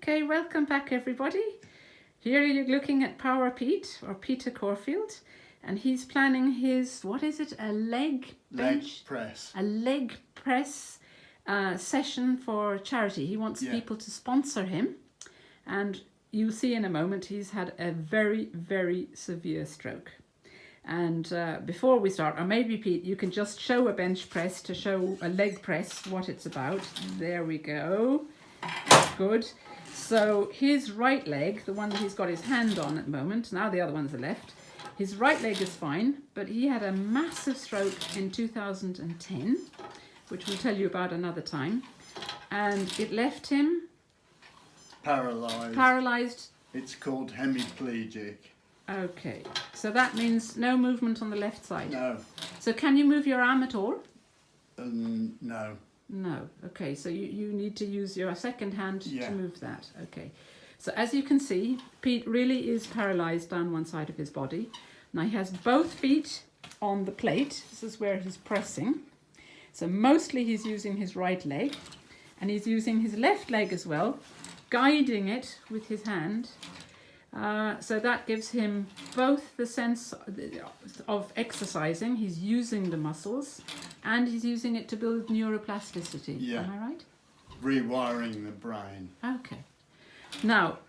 Okay, welcome back everybody. Here you're looking at Power Pete, or Peter Corfield, and he's planning his, what is it, a leg press. A leg press session for charity. He wants people to sponsor him, and you'll see in a moment he's had a very, very severe stroke. And before we start, or maybe Pete, you can just show a bench press to show a leg press what it's about. There we go. Good. So his right leg, the one that he's got his hand on at the moment, now the other one's the left, his right leg is fine, but he had a massive stroke in 2010, which we'll tell you about another time, and it left him paralyzed. It's called hemiplegic. Okay, so that means no movement on the left side. No. So can you move your arm at all? No. No. Okay, so you need to use your second hand to move that. Okay, so as you can see, Pete really is paralyzed down one side of his body. Now he has both feet on the plate. This is where he's pressing. So mostly he's using his right leg, and he's using his left leg as well, guiding it with his hand. So that gives him both the sense of exercising, he's using the muscles, and he's using it to build neuroplasticity. Yeah. Am I right? Rewiring the brain. Okay. Now,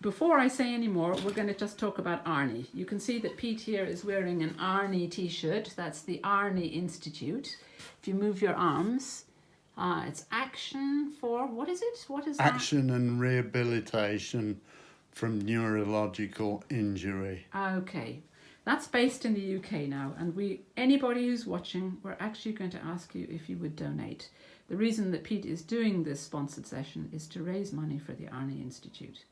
before I say any more, we're going to just talk about Arnie. You can see that Pete here is wearing an Arnie t-shirt. That's the Arnie Institute. If you move your arms, it's action for, what is it? What is Action and rehabilitation from neurological injury. Okay, that's based in the UK now, and anybody who's watching, we're actually going to ask you if you would donate. The reason that Pete is doing this sponsored session is to raise money for the Arnie Institute.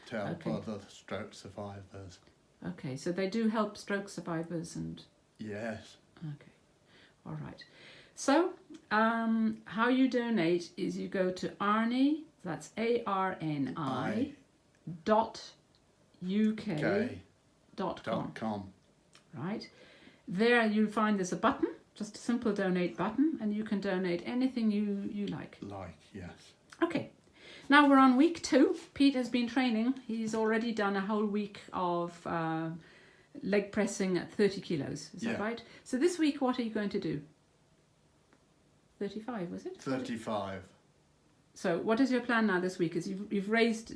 To help other stroke survivors. Okay, so they do help stroke survivors and... Yes. Okay, all right. So, how you donate is you go to Arnie, that's ARNI, .uk.com. Right, there you'll find there's a button, just a simple donate button, and you can donate anything you like. Yes. Okay, now we're on week 2. Pete has been training. He's already done a whole week of leg pressing at 30 kilos. Is that right? So this week, what are you going to do? 35, was it? 35. So what is your plan now this week? Is you've raised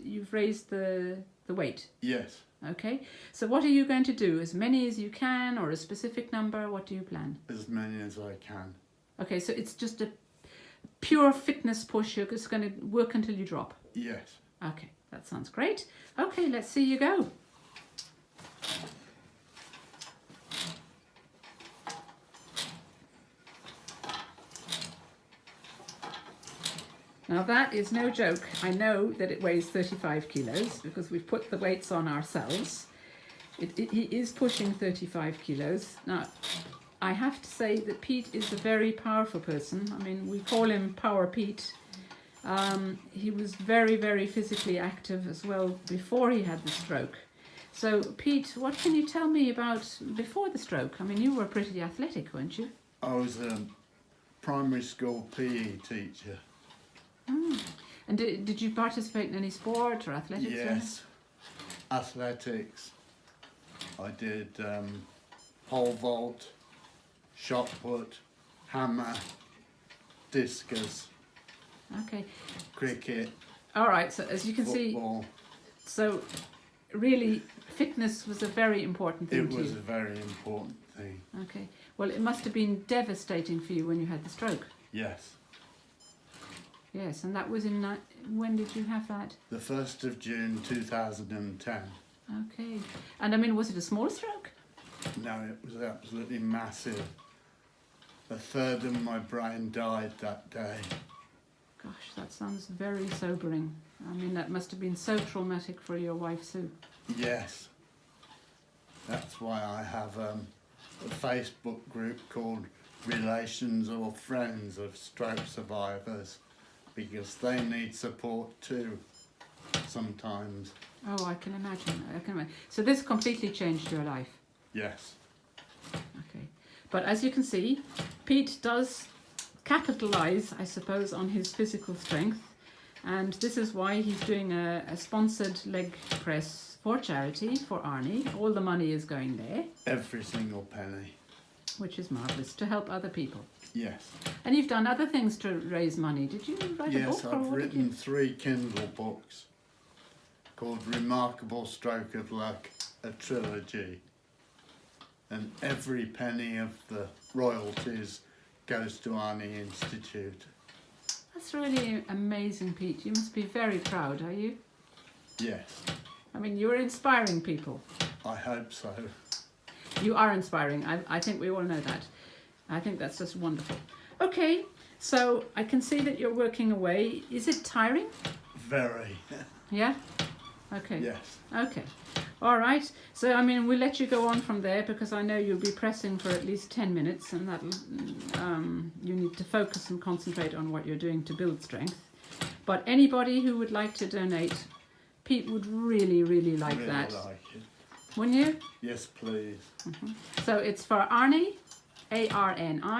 the weight? Yes. Okay. So what are you going to do? As many as you can, or a specific number? What do you plan? As many as I can. Okay. So it's just a pure fitness push. You're just going to work until you drop. Yes. Okay. That sounds great. Okay. Let's see you go. Now that is no joke. I know that it weighs 35 kilos because we've put the weights on ourselves. He is pushing 35 kilos. Now, I have to say that Pete is a very powerful person. I mean, we call him Power Pete. He was very, very physically active as well before he had the stroke. So, Pete, what can you tell me about before the stroke? I mean, you were pretty athletic, weren't you? I was a primary school PE teacher. And did you participate in any sport or athletics? Yes, athletics. I did pole vault, shot put, hammer, discus. Okay. Cricket. All right. So as you can football. See, so really, fitness was a very important thing. It was a very important thing. Okay. Well, it must have been devastating for you when you had the stroke. Yes. Yes, and that was when did you have that? The 1st of June 2010. Okay. And I mean, was it a small stroke? No, it was absolutely massive. A third of my brain died that day. Gosh, that sounds very sobering. I mean, that must have been so traumatic for your wife, Sue. Yes. That's why I have a Facebook group called Relations or Friends of Stroke Survivors, because they need support too, sometimes. Oh, I can imagine. So this completely changed your life? Yes. Okay. But as you can see, Pete does capitalise, I suppose, on his physical strength. And this is why he's doing a sponsored leg press for charity for Arnie. All the money is going there. Every single penny. Which is marvellous, to help other people. Yes. And you've done other things to raise money. Did you write a book? Yes, I've written 3 Kindle books called Remarkable Stroke of Luck, a trilogy. And every penny of the royalties goes to Arnie Institute. That's really amazing, Pete. You must be very proud, are you? Yes. I mean, you're inspiring people. I hope so. You are inspiring. I think we all know that. I think that's just wonderful. Okay, so I can see that you're working away. Is it tiring? Very. Yeah? Okay. Yes. Okay. All right. So, I mean, we'll let you go on from there because I know you'll be pressing for at least 10 minutes and that'll, you need to focus and concentrate on what you're doing to build strength. But anybody who would like to donate, Pete would really, really like really that. Like it. Wouldn't you? Yes, please. So it's for Arnie, arni.uk.com.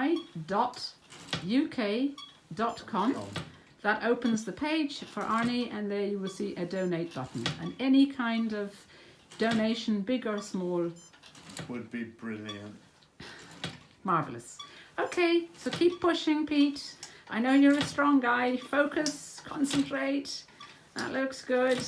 That opens the page for Arnie and there you will see a donate button. And any kind of donation, big or small, would be brilliant. Marvellous. Okay, so keep pushing, Pete. I know you're a strong guy. Focus, concentrate. That looks good.